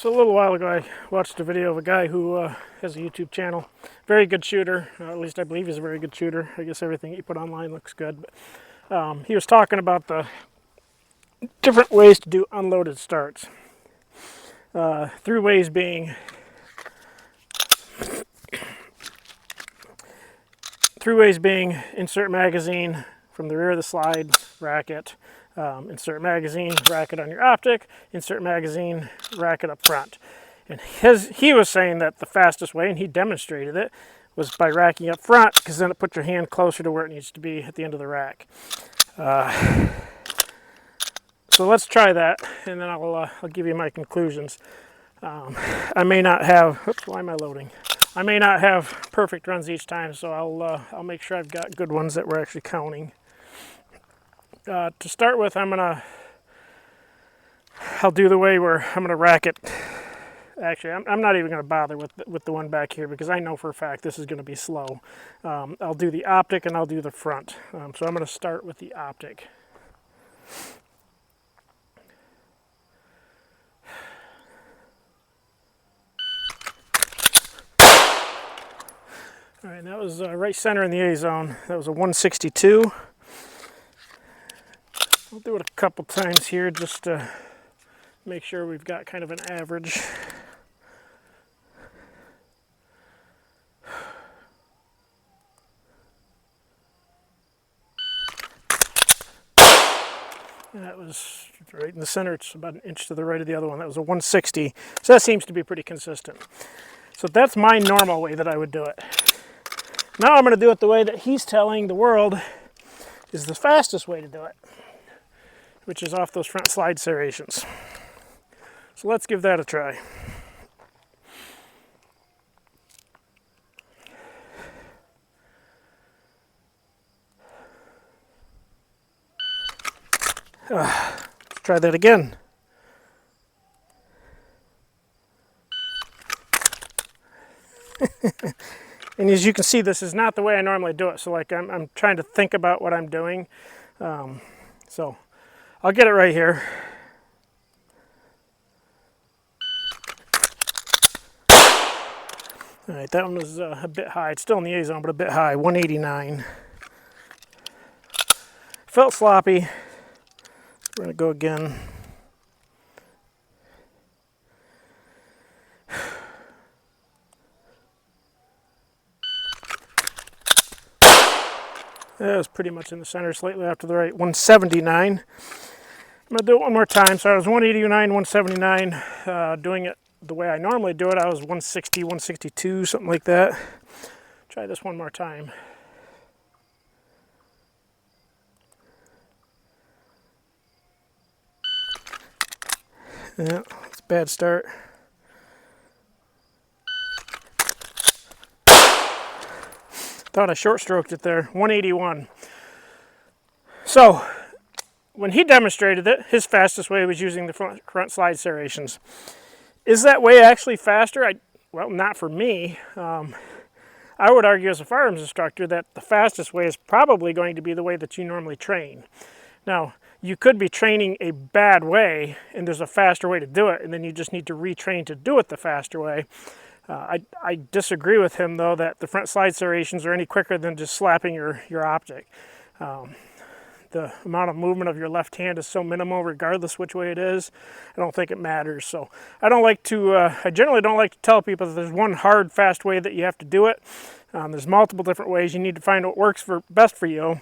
So a little while ago I watched a video of a guy who has a YouTube channel. Very good shooter, at least I believe he's a very good shooter. I guess everything he put online looks good. But, he was talking about the different ways to do unloaded starts. Three ways being insert magazine from the rear of the slide, rack it, insert magazine, rack it on your optic, insert magazine, rack it up front. And he was saying that the fastest way, and he demonstrated it, was by racking up front, because then it puts your hand closer to where it needs to be at the end of the rack. So let's try that, and then I'll give you my conclusions. I may not have, oops, why am I loading? I may not have perfect runs each time, so I'll make sure I've got good ones that we're actually counting. To start with, I'll do the way where I'm gonna rack it. Actually, I'm not even gonna bother with the one back here because I know for a fact this is gonna be slow. I'll do the optic and I'll do the front. So I'm gonna start with the optic. All right, that was right center in the A zone. That was a 162. I'll do it a couple times here just to make sure we've got kind of an average. That was right in the center. It's about an inch to the right of the other one. That was a 160. So that seems to be pretty consistent. So that's my normal way that I would do it. Now I'm going to do it the way that he's telling the world is the fastest way to do it, which is off those front slide serrations. So let's give that a try. Let's try that again. And as you can see, this is not the way I normally do it. So like I'm trying to think about what I'm doing. So I'll get it right here. All right, that one was a bit high. It's still in the A zone, but a bit high, 189. Felt sloppy. We're gonna go again. That was pretty much in the center, slightly off to the right, 179. I'm gonna do it one more time. So I was 189, 179, doing it the way I normally do it. I was 160, 162, something like that. Try this one more time. Yeah, it's a bad start. Thought I short stroked it there, 181. So when he demonstrated it, his fastest way was using the front slide serrations. Is that way actually faster? Well, not for me. I would argue as a firearms instructor that the fastest way is probably going to be the way that you normally train. Now, you could be training a bad way and there's a faster way to do it, and then you just need to retrain to do it the faster way. I disagree with him, though, that the front slide serrations are any quicker than just slapping your optic. The amount of movement of your left hand is so minimal regardless which way it is. I don't think it matters. So I generally don't like to tell people that there's one hard, fast way that you have to do it. There's multiple different ways. You need to find what works best for you.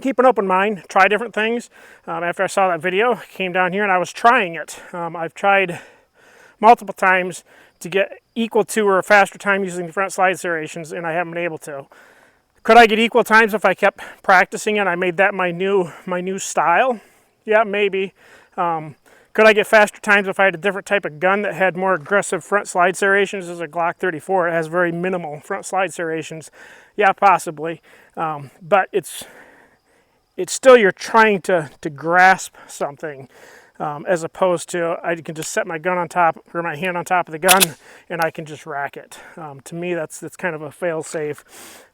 Keep an open mind, try different things. After I saw that video, I came down here and I was trying it. I've tried multiple times to get equal to or a faster time using the front slide serrations, and I haven't been able to. Could I get equal times if I kept practicing and I made that my new style? Yeah, maybe. Could I get faster times if I had a different type of gun that had more aggressive front slide serrations? As a Glock 34, it has very minimal front slide serrations. Yeah, possibly. But it's still you're trying to grasp something. As opposed to I can just set my gun on top or my hand on top of the gun and I can just rack it. To me, that's kind of a fail-safe.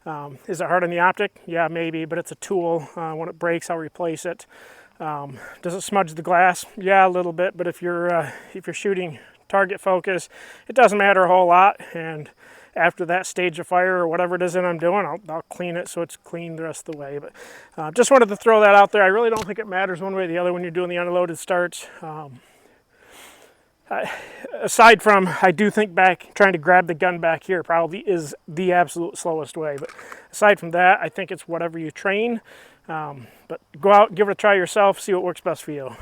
Is it hard on the optic? Yeah, maybe, but it's a tool. When it breaks, I'll replace it. Does it smudge the glass? Yeah, a little bit. But if you're shooting target focus. It doesn't matter a whole lot, and after that stage of fire or whatever it is that I'm doing, I'll clean it so it's clean the rest of the way. But just wanted to throw that out there. I really don't think it matters one way or the other when you're doing the unloaded starts. Aside from, I do think trying to grab the gun back here probably is the absolute slowest way. But aside from that, I think it's whatever you train. But go out, give it a try yourself, see what works best for you.